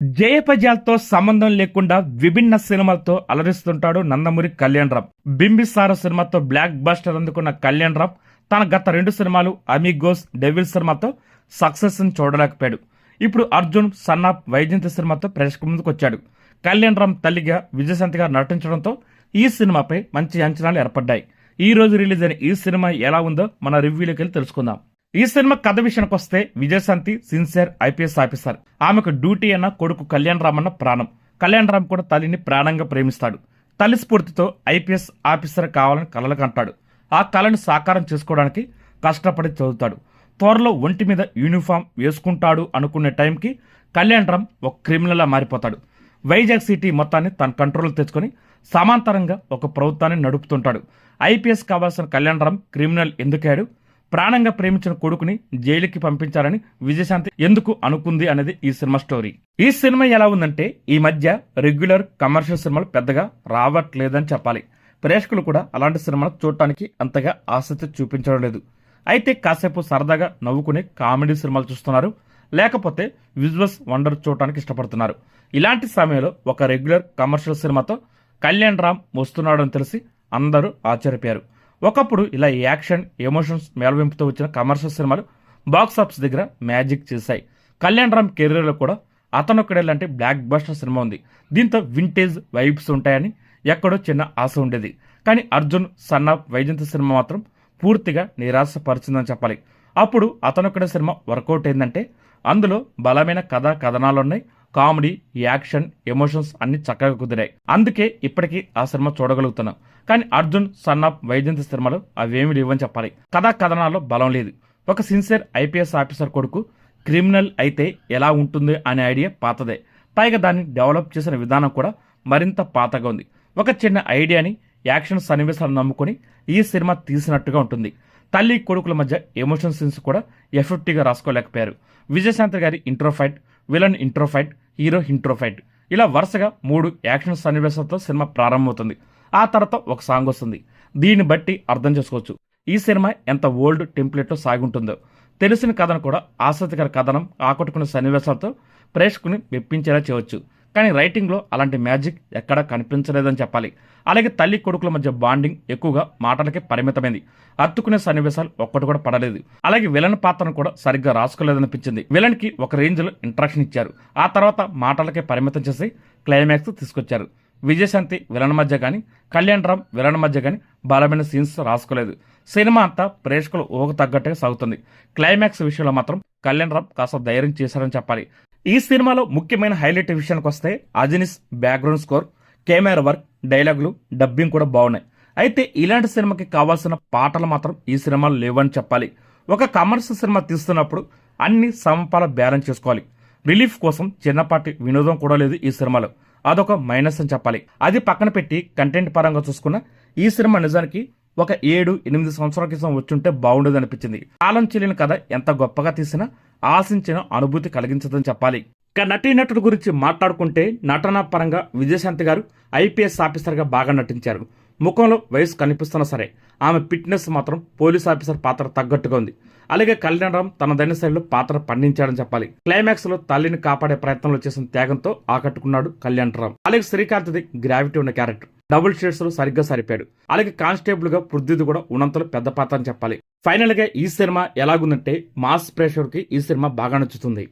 జయపజాలతో సంబంధం లేకుండా విభిన్న సినిమాలతో అలరిస్తుంటాడు నందమూరి కళ్యాణ్ రామ్. బింబిసార సినిమాతో బ్లాక్ బస్టర్ అందుకున్న కళ్యాణ్ రామ్ తన గత 2 సినిమాలు అమిగోస్, డెవిల్ సినిమాతో సక్సెస్ ని చూడలేకపోయాడు. ఇప్పుడు అర్జున్, సన్ ఆఫ్ వైజయంతి సినిమాతో ప్రేక్షకుల ముందుకు వచ్చాడు. కళ్యాణ్ రామ్ తల్లిగా విజయశాంతి గారు నటించడంతో ఈ సినిమాపై మంచి అంచనాలు ఏర్పడ్డాయి. ఈ రోజు రిలీజ్ అయిన ఈ సినిమా ఎలా ఉందో మన రివ్యూలోకి వెళ్ళి తెలుసుకుందాం. ఈ సినిమా కథ విషయానికి వస్తే విజయశాంతి సిన్సియర్ ఐపీఎస్ ఆఫీసర్. ఆమెకు డ్యూటీ అన్న కొడుకు కళ్యాణ్ రామ్ అన్న ప్రాణం. కళ్యాణ్ రామ్ కూడా తల్లిని ప్రాణంగా ప్రేమిస్తాడు. తల్లి స్ఫూర్తితో ఐపీఎస్ ఆఫీసర్ కావాలని కలలు కంటాడు. ఆ కళను సాకారం చేసుకోవడానికి కష్టపడి చదువుతాడు. త్వరలో ఒంటి మీద యూనిఫామ్ వేసుకుంటాడు అనుకునే టైంకి కళ్యాణ్ రామ్ ఒక క్రిమినల్లా మారిపోతాడు. వైజాగ్ సిటీ మొత్తాన్ని తన కంట్రోల్ తెచ్చుకొని సమాంతరంగా ఒక ప్రభుత్వాన్ని నడుపుతుంటాడు. ఐపీఎస్ కావాల్సిన కళ్యాణ్ రామ్ క్రిమినల్ ఎందుకయ్యాడు, ప్రాణంగా ప్రేమించిన కొడుకుని జైలుకి పంపించాలని విజయశాంతి ఎందుకు అనుకుంది అనేది ఈ సినిమా స్టోరీ. ఈ సినిమా ఎలా ఉందంటే ఈ మధ్య రెగ్యులర్ కమర్షియల్ సినిమాలు పెద్దగా రావట్లేదని చెప్పాలి. ప్రేక్షకులు కూడా అలాంటి సినిమాలు చూడటానికి అంతగా ఆసక్తి చూపించడం లేదు. అయితే కాసేపు సరదాగా నవ్వుకునే కామెడీ సినిమాలు చూస్తున్నారు, లేకపోతే విజువల్స్ వండర్ చూడటానికి ఇష్టపడుతున్నారు. ఇలాంటి సమయంలో ఒక రెగ్యులర్ కమర్షియల్ సినిమాతో కళ్యాణ్ రామ్ వస్తున్నాడని తెలిసి అందరూ ఆశ్చర్యపోయారు. ఒకప్పుడు ఇలా యాక్షన్, ఎమోషన్స్ మేళవింపుతో వచ్చిన కమర్షియల్ సినిమాలు బాక్స్ ఆఫీస్ దగ్గర మ్యాజిక్ చేశాయి. కళ్యాణ్ రామ్ కెరీర్లో కూడా అతనొక్కడే లాంటి బ్లాక్ బస్టర్ సినిమా ఉంది. దీంతో వింటేజ్ వైబ్స్ ఉంటాయని ఎక్కడో చిన్న ఆశ ఉండేది. కానీ Arjun, son of Vyjayanthi cinema మాత్రం పూర్తిగా నిరాశపరిచిందని చెప్పాలి. అప్పుడు అతనొక్కడే సినిమా వర్కౌట్ అయిందంటే అందులో బలమైన కథనాలున్నాయి. కామెడీ, యాక్షన్, ఎమోషన్స్ అన్ని చక్కగా కుదిరాయి. అందుకే ఇప్పటికీ ఆ సినిమా చూడగలుగుతున్నాం. కానీ అర్జున్, సన్ ఆఫ్ వైజయంతి సినిమాలో అవేమి లేవని చెప్పాలి. కథనాల్లో బలం లేదు. ఒక సిన్సియర్ ఐపీఎస్ ఆఫీసర్ కొడుకు క్రిమినల్ అయితే ఎలా ఉంటుంది అనే ఐడియా పాతదే. పైగా దాన్ని డెవలప్ చేసిన విధానం కూడా మరింత పాతగా ఉంది. ఒక చిన్న ఐడియాని యాక్షన్ సన్నివేశాలు నమ్ముకొని ఈ సినిమా తీసినట్టుగా ఉంటుంది. తల్లి కొడుకుల మధ్య ఎమోషన్ సీన్స్ కూడా ఎఫెక్టివ్గా రాసుకోలేకపోయారు. విజయశాంతి గారి ఇంట్రోఫైట్, విలన్ ఇంట్రోఫైట్, హీరో ఇంట్రోఫైట్, ఇలా వరుసగా 3 యాక్షన్ సన్నివేశాలతో సినిమా ప్రారంభమవుతుంది. ఆ తర్వాత ఒక సాంగ్ వస్తుంది. దీన్ని బట్టి అర్థం చేసుకోవచ్చు ఈ సినిమా ఎంత ఓల్డ్ టెంప్లెట్లో సాగుంటుందో. తెలిసిన కథను కూడా ఆసక్తికర కథనం, ఆకట్టుకునే సన్నివేశాలతో ప్రేక్షకుని మెప్పించేలా చేయవచ్చు. కానీ రైటింగ్లో అలాంటి మ్యాజిక్ ఎక్కడా కనిపించలేదని చెప్పాలి. అలాగే తల్లి కొడుకుల మధ్య బాండింగ్ ఎక్కువగా మాటలకే పరిమితమైంది. హత్తుకునే సన్నివేశాలు ఒక్కటి కూడా పడలేదు. అలాగే విలన్ పాత్రను కూడా సరిగ్గా రాసుకోలేదనిపించింది. విలన్ కి ఒక రేంజ్ లో ఇంట్రాక్షన్ ఇచ్చారు, ఆ తర్వాత మాటలకే పరిమితం చేసి క్లైమాక్స్ తీసుకొచ్చారు. విజయశాంతి విలన్ మధ్య కానీ, కళ్యాణ్ రామ్ విలన్ మధ్య కానీ బలమైన సీన్స్ రాసుకోలేదు. సినిమా అంతా ప్రేక్షకులు ఊహకు తగ్గట్టుగా సాగుతుంది. క్లైమాక్స్ విషయంలో మాత్రం కళ్యాణ్ రామ్ కాస్త ధైర్యం చేశారని చెప్పాలి. ఈ సినిమాలో ముఖ్యమైన హైలైట్ విషయానికి వస్తే అజనీస్ బ్యాక్గ్రౌండ్ స్కోర్, కెమెరా వర్క్, డైలాగులు, డబ్బింగ్ కూడా బాగున్నాయి. అయితే ఇలాంటి సినిమాకి కావాల్సిన పాటలు మాత్రం ఈ సినిమాలో లేవని చెప్పాలి. ఒక కమర్షియల్ సినిమా తీస్తున్నప్పుడు అన్ని సమపాల బ్యాలెన్స్ చేసుకోవాలి. రిలీఫ్ కోసం చిన్నపాటి వినోదం కూడా లేదు ఈ సినిమాలో. అదొక మైనస్ అని చెప్పాలి. అది పక్కన పెట్టి కంటెంట్ పరంగా చూసుకున్న ఈ సినిమా నిజానికి ఒక 7-8 సంవత్సరాల క్రితం వచ్చుంటే బాగుండేది అనిపించింది. కాలం చెల్లిన కథ ఎంత గొప్పగా తీసినా ఆశించిన అనుభూతి కలిగించదని చెప్పాలి. ఇక నటీనటుడు గురించి మాట్లాడుకుంటే నటనా పరంగా విజయశాంతి గారు ఐపీఎస్ ఆఫీసర్గా బాగా నటించారు. ముఖంలో వయసు కనిపిస్తున్నా సరే ఆమె ఫిట్నెస్ మాత్రం పోలీస్ ఆఫీసర్ పాత్ర తగ్గట్టుగా ఉంది. అలాగే కళ్యాణ్ రామ్ తనదైన శైలిలో పాత్ర పండించాడని చెప్పాలి. క్లైమాక్స్ లో తల్లిని కాపాడే ప్రయత్నంలో చేసిన త్యాగంతో ఆకట్టుకున్నాడు కళ్యాణ్ రామ్. అలాగే శ్రీకాంత్ది గ్రావిటీ ఉన్న క్యారెక్టర్ డబుల్ షేడ్స్ లో సరిగ్గా సరిపాడు. అలాగే కానిస్టేబుల్ గా పృథ్వీది కూడా ఉన్నంతలో పెద్ద పాత్ర అని చెప్పాలి. ఫైనల్ గా ఈ సినిమా ఎలాగుందంటే మాస్ ప్రేక్షకుడికి ఈ సినిమా బాగా నచ్చుతుంది.